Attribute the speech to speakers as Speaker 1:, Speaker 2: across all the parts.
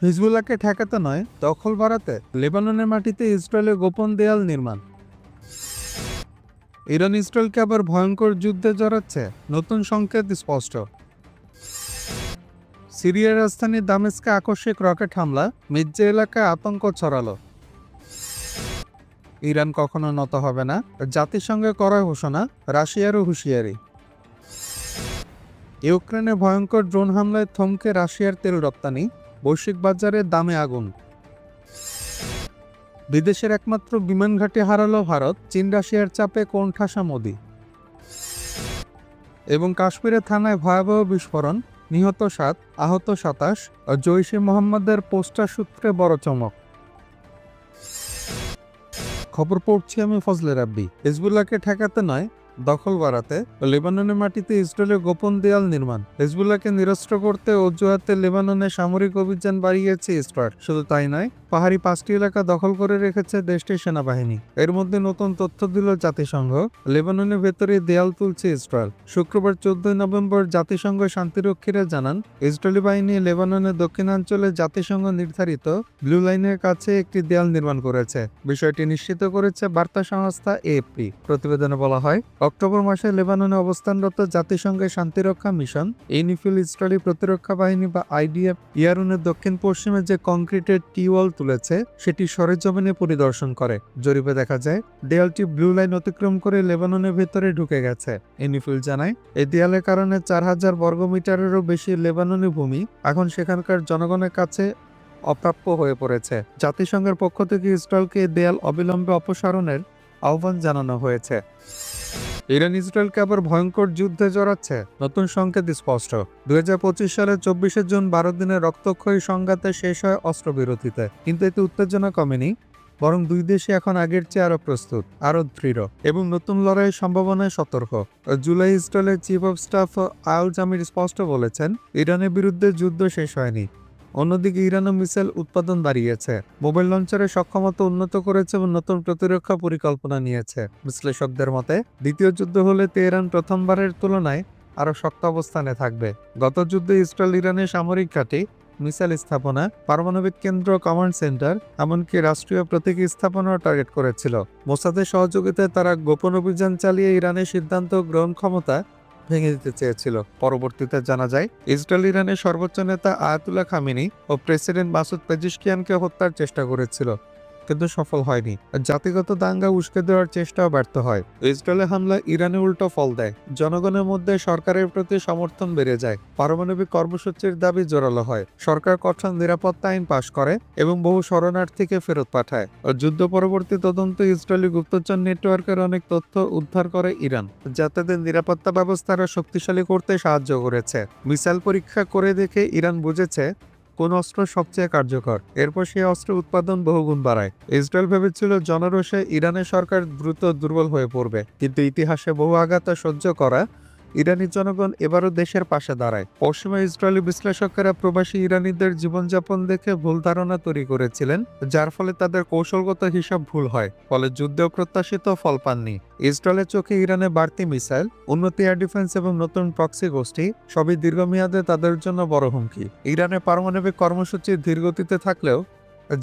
Speaker 1: হিজবুল্লাহকে ঠেকাতে নয়, দখল বাড়াতে লেবাননের মাটিতে ইসরায়েলের গোপন দেয়াল নির্মাণ। ইরান ইসরায়েলকে আবার ভয়ঙ্কর যুদ্ধে জড়াচ্ছে, নতুন সংকেত স্পষ্ট। সিরিয়ার রাজধানী দামেস্কে আকস্মিক রকেট হামলা, মির্জা এলাকায় আতঙ্ক ছড়ালো। ইরান কখনো নত হবে না, জাতিসংঘে করা ঘোষণা, রাশিয়ারও হুঁশিয়ারি। ইউক্রেনে ভয়ঙ্কর ড্রোন হামলায় থমকে রাশিয়ার তেল রপ্তানি, বৈশ্বিক বাজারে দামে আগুন। বিদেশের একমাত্র বিমান ঘাঁটি হারালো ভারত, চীন রাশিয়ার চাপে কোণঠাসা মোদি। এবং কাশ্মীরের থানায় ভয়াবহ বিস্ফোরণ, নিহত 7, আহত 27, জৈশে মোহাম্মদের পোস্টার সূত্রে বড় চমক। খবর পড়ছি আমি ফজলে রাব্বি। হিজবুল্লাহকে ঠেকাতে নয়, দখল বাড়াতে লেবাননের মাটিতে ইসরায়েলের গোপন দেয়াল নির্মাণ। হিজবুল্লাহকে নিরস্ত্র করতে অজুহাতে লেবাননে সামরিক অভিযান বাড়িয়েছে ইসরায়েল। শুধু তাই নয়, পাহাড়ি 5টি এলাকা দখল করে রেখেছে দেশটির সেনাবাহিনী। এর মধ্যে নতুন তথ্য দিল জাতিসংঘ, লেবাননের ভেতরে দেয়াল তুলছে ইসরায়েল। শুক্রবার 14 নভেম্বর জাতিসংঘ শান্তিরক্ষীরা জানান, ইসরায়েলি বাহিনী লেবাননের দক্ষিণাঞ্চলে জাতিসংঘ নির্ধারিত ব্লু লাইনের কাছে একটি দেয়াল নির্মাণ করেছে। বিষয়টি নিশ্চিত করেছে বার্তা সংস্থা এএফপি। প্রতিবেদনে বলা হয়, অক্টোবর মাসে লেবাননে অবস্থানরত জাতিসংঘের শান্তিরক্ষা মিশন ইউনিফিল ইসরায়েলি প্রতিরক্ষা বাহিনী বা আইডিএফ ইয়ারুনের দক্ষিণ পশ্চিমে যে কংক্রিটের টি-ওয়াল তুলেছে সেটি সরেজমিনে পরিদর্শন করে। জরিপে দেখা যায় দেয়ালটি ব্লু লাইন অতিক্রম করে লেবাননের ভেতরে ঢুকে গেছে। ইউনিফিল জানায়, এই দেয়ালের কারণে 4000 বর্গমিটারেরও বেশি লেবাননি ভূমি এখন সেখানকার জনগণের কাছে অপ্রাপ্য হয়ে পড়েছে। জাতিসংঘের পক্ষ থেকে ইসরায়েলকে এই দেয়াল অবিলম্বে অপসারণের আহ্বান জানানো হয়েছে। ইরান ইসরায়েলকে আবার ভয়ঙ্কর যুদ্ধে জড়াচ্ছে, নতুন সংকেত স্পষ্ট। 2025 সালের 24 জুন 12 দিনের রক্তক্ষয়ী সংঘাতে শেষ হয় অস্ত্রবিরতিতে, কিন্তু এতে উত্তেজনা কমেনি, বরং দুই দেশই এখন আগের চেয়ে আরো প্রস্তুত, আরো দৃঢ় এবং নতুন লড়াইয়ের সম্ভাবনায় সতর্ক। জুলাই ইসরায়েলের চিফ অব স্টাফ আল জামির স্পষ্ট বলেছেন, ইরানের বিরুদ্ধে যুদ্ধ শেষ হয়নি। অন্যদিকে ইরানও মিসাইল উৎপাদন বাড়িয়েছে, মোবাইল লঞ্চারের সক্ষমতা উন্নত করেছে এবং নতুন প্রতিরক্ষা পরিকল্পনা নিয়েছে। বিশ্লেষকদের মতে, দ্বিতীয় যুদ্ধ হলে তেহরান প্রথমবারের তুলনায় আরও শক্ত অবস্থানে থাকবে। গত যুদ্ধে ইসরায়েল ইরানের সামরিক ঘাঁটি, মিসাইল স্থাপনা, পারমাণবিক কেন্দ্র, কমান্ড সেন্টার, এমনকি রাষ্ট্রীয় প্রতীকী স্থাপনাও টার্গেট করেছিল। মোসাদের সহযোগিতায় তারা গোপন অভিযান চালিয়ে ইরানের সিদ্ধান্ত গ্রহণ ক্ষমতা ভেঙে দিতে চেয়েছিল। পরবর্তীতে জানা যায়, ইসরায়েল ইরানের সর্বোচ্চ নেতা আয়াতুল্লাহ খামেনি ও প্রেসিডেন্ট মাসুদ পেজিশকিয়ানকে হত্যার চেষ্টা করেছিল, কিন্তু সফল হয়নি। জাতিগত দাঙ্গা উস্কে দেওয়ার চেষ্টাও ব্যর্থ হয়। ইসরায়েলের হামলা ইরানে উল্টো ফল দেয়, জনগণের মধ্যে সরকারের প্রতি সমর্থন বেড়ে যায়, পারমাণবিক কর্মসূচির দাবি জোরালো হয়, সরকার কঠোর নিরাপত্তা আইন পাশ করে এবং বহু শরণার্থীকে ফেরত পাঠায়। যুদ্ধ পরবর্তী তদন্ত ইসরায়েলি গুপ্তচর নেটওয়ার্কের অনেক তথ্য উদ্ধার করে ইরান, যা তাদের নিরাপত্তা ব্যবস্থা আরও শক্তিশালী করতে সাহায্য করেছে। মিসাইল পরীক্ষা করে দেখে ইরান বুঝেছে কোন অস্ত্র সবচেয়ে কার্যকর। এরপর সেই অস্ত্র উৎপাদন বহুগুণ বাড়ায়। ইসরায়েল ভেবেছিল জনরোষে ইরানের সরকার দ্রুত দুর্বল হয়ে পড়বে, কিন্তু ইতিহাসে বহু আঘাত সহ্য করা ইরানি জনগণ এবারও দেশের পাশে দাঁড়ায়। পশ্চিমা ইসরায়েলি বিশ্লেষকেরা প্রবাসী ইরানিদের জীবনযাপন দেখে ভুল ধারণা তৈরি করেছিলেন, যার ফলে তাদের কৌশলগত হিসাব ভুল হয়, ফলে যুদ্ধেও প্রত্যাশিত ফল পাননি। ইসরায়েলের চোখে ইরানের বাড়তি মিসাইল, উন্নত এয়ার ডিফেন্স এবং নতুন প্রক্সি গোষ্ঠী সবই দীর্ঘমেয়াদে তাদের জন্য বড় হুমকি। ইরানের পারমাণবিক কর্মসূচি ধীরগতিতে থাকলেও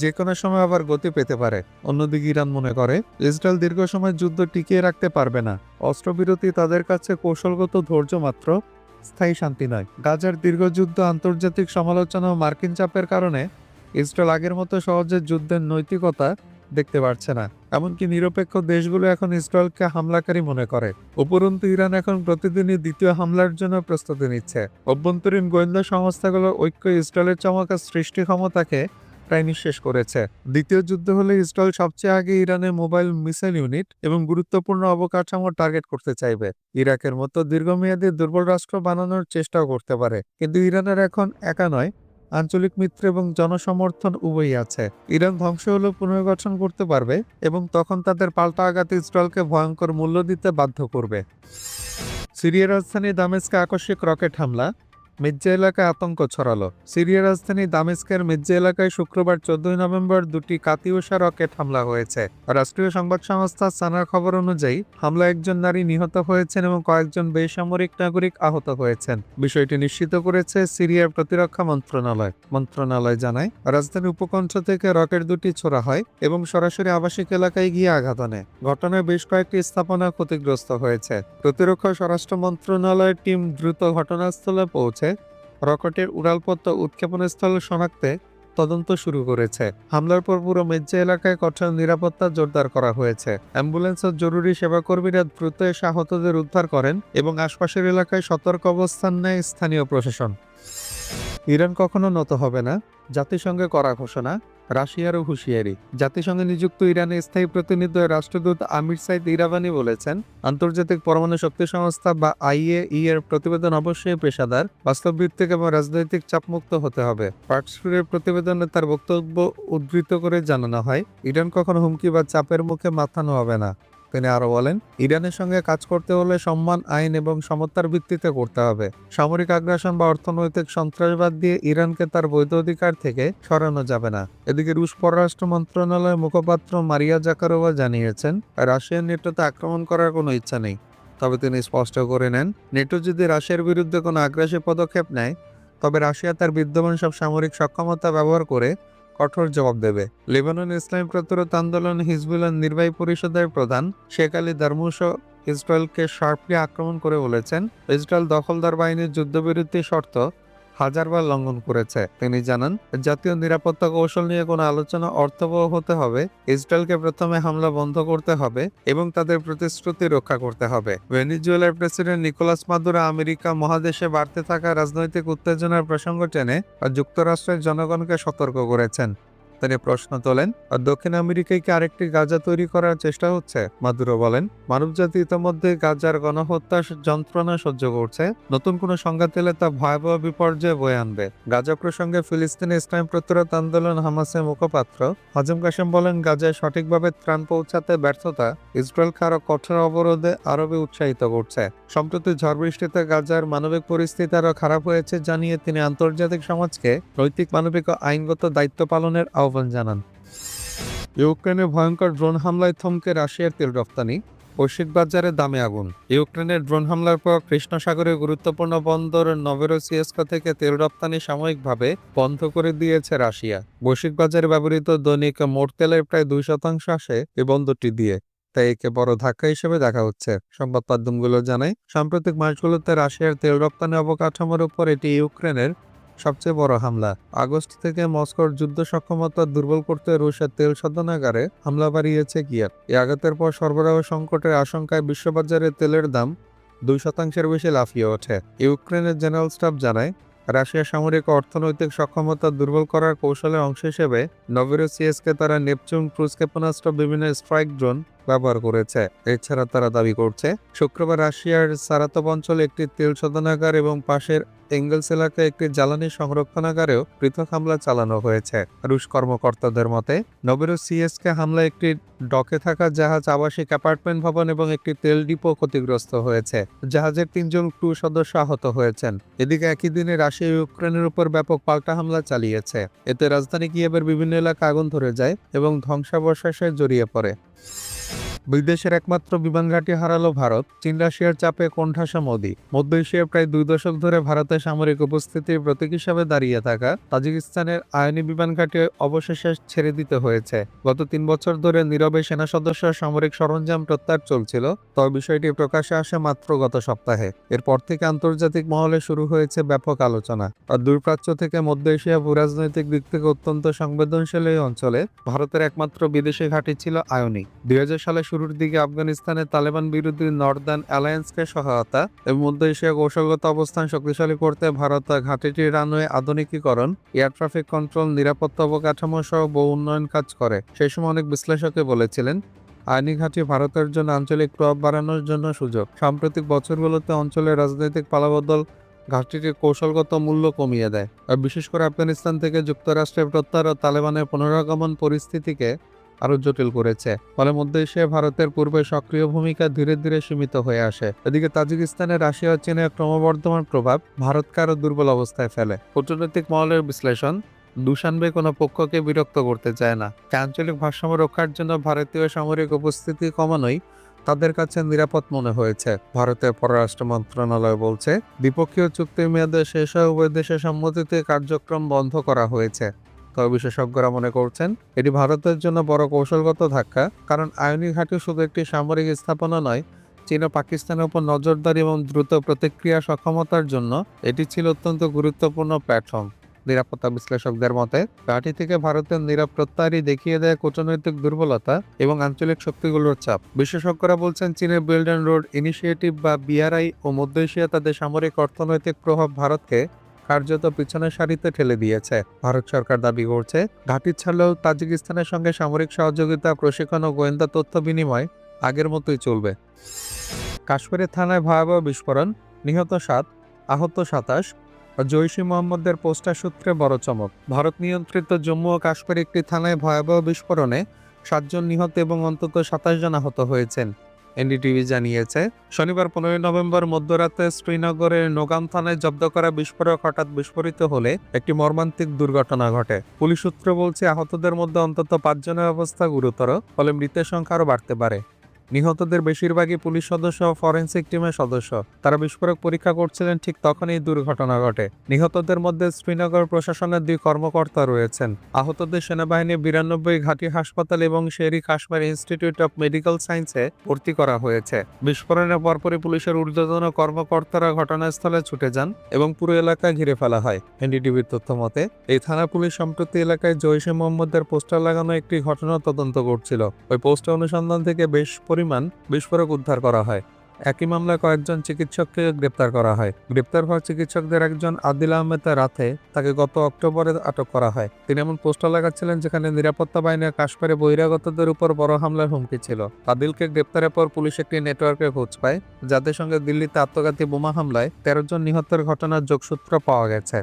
Speaker 1: যে কোনো সময় আবার গতি পেতে পারে। অন্যদিকে ইরান মনে করে, ইসরায়েল দীর্ঘ সময় যুদ্ধ টিকিয়ে রাখতে পারবে না। অস্ত্রবিরতি তাদের কাছে কৌশলগত ধৈর্য মাত্র, স্থায়ী শান্তি নয়। গাজার দীর্ঘ যুদ্ধ, আন্তর্জাতিক সমালোচনা ও মার্কিন চাপের কারণে ইসরায়েল আগের মতো সহজে যুদ্ধের নৈতিকতা দেখতে পারছে না। এমনকি নিরপেক্ষ দেশগুলো এখন ইসরায়েলকে হামলাকারী মনে করে। উপরন্তু ইরান এখন প্রতিদিনই দ্বিতীয় হামলার জন্য প্রস্তুতি নিচ্ছে। অভ্যন্তরীণ গোয়েন্দা সংস্থাগুলোর ঐক্য ইসরায়েলের চমৎকার সৃষ্টি ক্ষমতাকে প্রায় নিঃশেষ করেছে। দ্বিতীয় যুদ্ধ হলে ইসরায়েল সবচেয়ে আগে ইরানের মোবাইল মিসাইল ইউনিট এবং গুরুত্বপূর্ণ অবকাঠামো টার্গেট করতে চাইবে। ইরাকের মতো দীর্ঘমেয়াদী দুর্বল রাষ্ট্র বানানোর চেষ্টাও করতে পারে। কিন্তু ইরানের এখন একা নয়, আঞ্চলিক মিত্র এবং জনসমর্থন উভয়ই আছে। ইরান ধ্বংস হলেও পুনর্গঠন করতে পারবে এবং তখন তাদের পাল্টা আঘাত ইসরায়েলকে ভয়ঙ্কর মূল্য দিতে বাধ্য করবে। সিরিয়ার রাজধানী দামেস্কে আকস্মিক রকেট হামলা, মির্জা এলাকায় আতঙ্ক ছড়ালো। সিরিয়ার রাজধানী দামেস্কের মির্জা এলাকায় শুক্রবার 14 নভেম্বর দুটি কাতিউষা রকেট হামলা হয়েছে। রাষ্ট্রীয় সংবাদ সংস্থা সানার খবর অনুযায়ী হামলায় একজন নারী নিহত হয়েছেন এবং কয়েকজন বেসামরিক নাগরিক আহত হয়েছেন। বিষয়টি নিশ্চিত করেছে সিরিয়ার প্রতিরক্ষা মন্ত্রণালয় জানায়, রাজধানী উপকণ্ঠ থেকে রকেট দুটি ছোড়া হয় এবং সরাসরি আবাসিক এলাকায় গিয়ে আঘাত আনে। ঘটনায় বেশ কয়েকটি স্থাপনা ক্ষতিগ্রস্ত হয়েছে। প্রতিরক্ষা স্বরাষ্ট্র মন্ত্রণালয়ের টিম দ্রুত ঘটনাস্থলে পৌঁছে রকেটের উড়ালপথ ও উৎক্ষেপণস্থল শনাক্তে তদন্ত শুরু করেছে। হামলার পর পুরো মির্জা এলাকায় কঠোর নিরাপত্তা জোরদার করা হয়েছে। অ্যাম্বুলেন্স ও জরুরি সেবাকর্মীরা দ্রুত এসে আহতদের উদ্ধার করেন এবং আশপাশের এলাকায় সতর্ক অবস্থান নেয় স্থানীয় প্রশাসন। ইরান কখনো নত হবে না, জাতিসংঘে করা ঘোষণা। রাশিয়ারও হুঁশিয়ারি। জাতিসংঘে নিযুক্ত ইরানের স্থায়ী প্রতিনিধি রাষ্ট্রদূত আমির সাইদ ইরাবানি বলেছেন, আন্তর্জাতিক পরমাণু শক্তি সংস্থা বা IAEA এর প্রতিবেদন অবশ্যই পেশাদার, বাস্তবভিত্তিক এবং রাজনৈতিক চাপমুক্ত হতে হবে। পার্কস্ট্রিটের প্রতিবেদনে তার বক্তব্য উদ্ধৃত করে জানানো হয়, ইরান কখনো হুমকি বা চাপের মুখে মাথা নোয়াবে না। তিনি আরো বলেন, ইরানের সঙ্গে কাজ করতে হলে সম্মান, আইন এবং সমতার ভিত্তিতে করতে হবে। সামরিক আগ্রাসন বা অর্থনৈতিক সন্ত্রাসবাদ দিয়ে ইরানকে তার বৈধ অধিকার থেকে সরানো যাবে না। এদিকে রুশ পররাষ্ট্র মন্ত্রণালয়ের মুখপাত্র মারিয়া জাকারোভা জানিয়েছেন, রাশিয়ার নেটোতে আক্রমণ করার কোনো ইচ্ছা নেই। তবে তিনি স্পষ্ট করে নেন, নেটো যদি রাশিয়ার বিরুদ্ধে কোনো আগ্রাসী পদক্ষেপ নেয়, তবে রাশিয়া তার বিদ্যমান সব সামরিক সক্ষমতা ব্যবহার করে কঠোর জবাব দেবে। লেবানন ইসলামী প্রতিরোধ আন্দোলন হিজবুল্লাহ নির্বাহী পরিষদের প্রধান শেখ আলী দারমুশ ইসরায়েলকে শার্পলি আক্রমণ করে বলেছেন, ইসরায়েল দখলদার বাহিনীর যুদ্ধবিরতি শর্ত হাজারবার লঙ্ঘন করেছে। তিনি জানান, জাতীয় নিরাপত্তা কৌশল নিয়ে কোনো আলোচনা অর্থবহ হতে হবে। ইসরায়েলকে প্রথমে হামলা বন্ধ করতে হবে এবং তাদের প্রতিশ্রুতি রক্ষা করতে হবে। ভেনেজুয়েলার প্রেসিডেন্ট নিকোলাস মাদুরো আমেরিকা মহাদেশে বাড়তে থাকা রাজনৈতিক উত্তেজনার প্রসঙ্গ টেনে যুক্তরাষ্ট্রের জনগণকে সতর্ক করেছেন। তিনি প্রশ্ন তোলেন, দক্ষিণ আমেরিকায় কি আরেকটি গাজা তৈরি করার চেষ্টা হচ্ছে? মাদুরো বলেন, মানবজাতি ইতোমধ্যে গাজার গণহত্যা যন্ত্রণা সহ্য করছে। নতুন কোনো সংঘাত এলে তা ভয়াবহ বিপর্যয় বয়ে আনবে। গাজা প্রসঙ্গে ফিলিস্তিনি ইসলামী প্রতিরোধ আন্দোলন হামাসের মুখপাত্র হাজম কাশেম বলেন, গাজায় সঠিকভাবে ত্রাণ পৌঁছাতে ব্যর্থতা ইসরায়েলকে আরো কঠোর অবরোধে আরবে উৎসাহিত করছে। সম্প্রতি ঝড় বৃষ্টিতে গাজার মানবিক পরিস্থিতি আরো খারাপ হয়েছে জানিয়ে তিনি আন্তর্জাতিক সমাজকে নৈতিক, মানবিক ও আইনগত দায়িত্ব পালনের আহ্বান জানান। ইউক্রেনে ভয়ঙ্কর ড্রোন হামলায় থমকে রাশিয়ার তেল রপ্তানি, বৈশ্বিক বাজারে দামে আগুন। ইউক্রেনের ড্রোন হামলার পর কৃষ্ণ সাগরের গুরুত্বপূর্ণ বন্দর নভরোসিয়েস্ক থেকে তেল রপ্তানি সাময়িকভাবে বন্ধ করে দিয়েছে রাশিয়া। বৈশ্বিক বাজারে ব্যবহৃত দৈনিক মোট তেলের প্রায় 2% আসে এই বন্দরটি দিয়ে, তাই একে বড় ধাক্কা হিসেবে দেখা হচ্ছে। সংবাদ মাধ্যমগুলো জানায়, সাম্প্রতিক মাসগুলোতে রাশিয়ার তেল রপ্তানি অবকাঠামোর উপর এটি ইউক্রেনের সবচেয়ে বড় হামলা। আগস্ট থেকে মস্কোর যুদ্ধ সক্ষমতা দুর্বল করতে রুশের তেল শোধনাগারে হামলা বাড়িয়েছে কিয়েভ। এই আঘাতের পর সরবরাহ সংকটের আশঙ্কায় বিশ্ববাজারে তেলের দাম 2% বেশি লাফিয়ে ওঠে। ইউক্রেনের জেনারেল স্টাফ জানায়, রাশিয়ার সামরিক ও অর্থনৈতিক সক্ষমতা দুর্বল করার কৌশলের অংশ হিসেবে নভরোসিয়েস্কে তারা নেপচুন ক্রুজ ক্ষেপণাস্ত্র, বিভিন্ন স্ট্রাইক ড্রোন ব্যবহার করেছে। এছাড়া তারা দাবি করছে, শুক্রবার রাশিয়ার সারাতভ অঞ্চলে একটি তেল শোধনাগার এবং পাশের এঙ্গেলস এলাকায় একটি জ্বালানি সংরক্ষণাগারেও পৃথক হামলা চালানো হয়েছে। রুশ কর্মকর্তাদের মতে, নভরোসিয়েস্কে হামলায় একটি ডকে থাকা জাহাজ, আবাসিক অ্যাপার্টমেন্ট ভবন এবং একটি তেল ডিপো ক্ষতিগ্রস্ত হয়েছে। জাহাজের 3 জন ক্রু সদস্য আহত হয়েছেন। এদিকে একই দিনে রাশিয়া ইউক্রেনের উপর ব্যাপক পাল্টা হামলা চালিয়েছে। এতে রাজধানী কিয়েভের বিভিন্ন এলাকা আগুন ধরে যায় এবং ধ্বংসাবশেষে জড়িয়ে পড়ে। বিদেশের একমাত্র বিমান ঘাঁটি হারালো ভারত, চীন রাশিয়ার চাপে কোণঠাসা মোদি। মধ্য এশিয়ায় প্রায় 2 দশক ধরে ভারতের সামরিক উপস্থিতির প্রতীক হিসাবে দাঁড়িয়ে থাকা তাজিকিস্তানের আয়নি বিমান ঘাঁটি অবশেষে ছেড়ে দিতে হয়েছে। গত 3 বছর ধরে নীরবে সেনা সদস্য সামরিক সরঞ্জাম প্রত্যাহার চলছিল, তবে বিষয়টি প্রকাশ্যে আসে মাত্র গত সপ্তাহে। এরপর থেকে আন্তর্জাতিক মহলে শুরু হয়েছে ব্যাপক আলোচনা। আর দূরপ্রাচ্য থেকে মধ্য এশিয়া ভূরাজনৈতিক দিক থেকে অত্যন্ত সংবেদনশীল এই অঞ্চলে ভারতের একমাত্র বিদেশি ঘাঁটি ছিল আয়নি। 2000 সালে শুরুর দিকে আফগানিস্তানে তালেবান বিরোধী নর্দার্ন অ্যালায়েন্সকে সহায়তা এবং মধ্য এশিয়া কৌশলগত অবস্থান শক্তিশালী করতে ভারত ঘাঁটিটির রানওয়ে আধুনিকীকরণ, এয়ার ট্রাফিক কন্ট্রোল, নিরাপত্তা অবকাঠামো সহ বহু উন্নয়ন কাজ করে। সেই সময় অনেক বিশ্লেষকে বলেছিলেন, আয়নি ঘাঁটি ভারতের জন্য আঞ্চলিক প্রভাব বাড়ানোর জন্য সুযোগ। সাম্প্রতিক বছরগুলোতে অঞ্চলের রাজনৈতিক পালাবদল ঘাঁটিটির কৌশলগত মূল্য কমিয়ে দেয়, আর বিশেষ করে আফগানিস্তান থেকে যুক্তরাষ্ট্রের প্রত্যাহার ও তালেবানের পুনরাগমন পরিস্থিতিকে আরো জটিল করেছে। ফলে মধ্য এশিয়ায় ভারতের পূর্বে সক্রিয় ভূমিকা ধীরে ধীরে সীমিত হয়ে আসে। এদিকে তাজিকিস্তানে রাশিয়া ও চীনের ক্রমবর্ধমান প্রভাব ভারতকে আরো দুর্বল অবস্থায় ফেলে। কূটনৈতিক মহলের বিশ্লেষণ, দুশানবে কোনো পক্ষকে বিরক্ত করতে চায় না। আঞ্চলিক ভারসাম্য রক্ষার জন্য ভারতীয় সামরিক উপস্থিতি কমানোই তাদের কাছে নিরাপদ মনে হয়েছে। ভারতের পররাষ্ট্র মন্ত্রণালয় বলছে, দ্বিপক্ষীয় চুক্তির মেয়াদে শেষ হয়ে উভয় দেশের সম্মতিতে কার্যক্রম বন্ধ করা হয়েছে। তবে বিশেষজ্ঞরা মনে করছেন এটি ভারতের জন্য বড় কৌশলগত ধাক্কা, কারণ আয়নি ঘাঁটি শুধু একটি সামরিক স্থাপনা নয়, চীন ও পাকিস্তানের উপর নজরদারি এবং দ্রুত প্রতিক্রিয়া সক্ষমতার জন্য এটি ছিল অত্যন্ত গুরুত্বপূর্ণ প্ল্যাটফর্ম। নিরাপত্তা বিশ্লেষকদের মতে, ঘাঁটি থেকে ভারতের নীরব প্রত্যাহারই দেখিয়ে দেয় কূটনৈতিক দুর্বলতা এবং আঞ্চলিক শক্তিগুলোর চাপ। বিশেষজ্ঞরা বলছেন, চীনের বেল্ট অ্যান্ড রোড ইনিশিয়েটিভ বা বিআরআই ও মধ্য এশিয়া তাদের সামরিক অর্থনৈতিক প্রভাব ভারতকে কার্যত পিছনের সারিতে ঠেলে দিয়েছে। ভারত সরকার দাবি করছে, ঘাঁটি ছাড়লেও তাজিকিস্তানের সঙ্গে সামরিক সহযোগিতা, প্রশিক্ষণ ও গোয়েন্দা তথ্য বিনিময় আগের মতোই চলবে। কাশ্মীরের থানায় ভয়াবহ বিস্ফোরণ, নিহত 7, আহত 27। জৈশ ই মোহাম্মদের পোস্টার সূত্রে বড় চমক। ভারত নিয়ন্ত্রিত জম্মু ও কাশ্মীর একটি থানায় ভয়াবহ বিস্ফোরণে 7 জন নিহত এবং অন্তত 27 জন আহত হয়েছেন, এনডিটিভি জানিয়েছে। শনিবার 15 নভেম্বর মধ্যরাতে শ্রীনগরের নোগাম থানায় জব্দ করা বিস্ফোরক হঠাৎ বিস্ফোরিত হলে একটি মর্মান্তিক দুর্ঘটনা ঘটে। পুলিশ সূত্র বলছে, আহতদের মধ্যে অন্তত 5 জনের অবস্থা গুরুতর, ফলে মৃতের সংখ্যা আরও বাড়তে পারে। নিহতদের বেশিরভাগই পুলিশ সদস্য ও ফরেনসিক টিমের সদস্য। তারা বিস্ফোরক পরীক্ষা করছিলেন, ঠিক তখনই দুর্ঘটনা ঘটে। নিহতদের মধ্যে শ্রীনগর প্রশাসনের 2 কর্মকর্তা রয়েছেন। আহতদের সেনাবাহিনী 92 ঘাঁটি হাসপাতাল এবং Sherry Kashmir institute of medical সায়েন্সে ভর্তি করা হয়েছে। বিস্ফোরণের পরপরই পুলিশের ঊর্ধ্বতন কর্মকর্তারা ঘটনাস্থলে ছুটে যান এবং পুরো এলাকা ঘিরে ফেলা হয়। এনডিটিভির তথ্য মতে, এই থানা পুলিশ সম্প্রতি এলাকায় জৈশ ই মোহাম্মদের পোস্টার লাগানো একটি ঘটনা তদন্ত করছিল। ওই পোস্টার অনুসন্ধান থেকে বেশ পরিমাণ বিস্ফোরক উদ্ধার করা হয়। একই মামলায় কয়েকজন চিকিৎসককে গ্রেপ্তার করা হয়। গ্রেপ্তার হওয়া চিকিৎসকদের একজন আদিল আহমেদ রাতে, তাকে গত অক্টোবরে আটক করা হয়। তিনি এমন পোস্টার লাগাচ্ছিলেন যেখানে নিরাপত্তা বাহিনীর কাশ্মীরে বহিরাগতদের উপর বড় হামলার হুমকি ছিল। আদিলকে গ্রেপ্তারের পর পুলিশ একটি নেটওয়ার্কের খোঁজ পায়, যাদের সঙ্গে দিল্লিতে আত্মঘাতী বোমা হামলায় 13 জন নিহতের ঘটনার যোগসূত্র পাওয়া গেছে।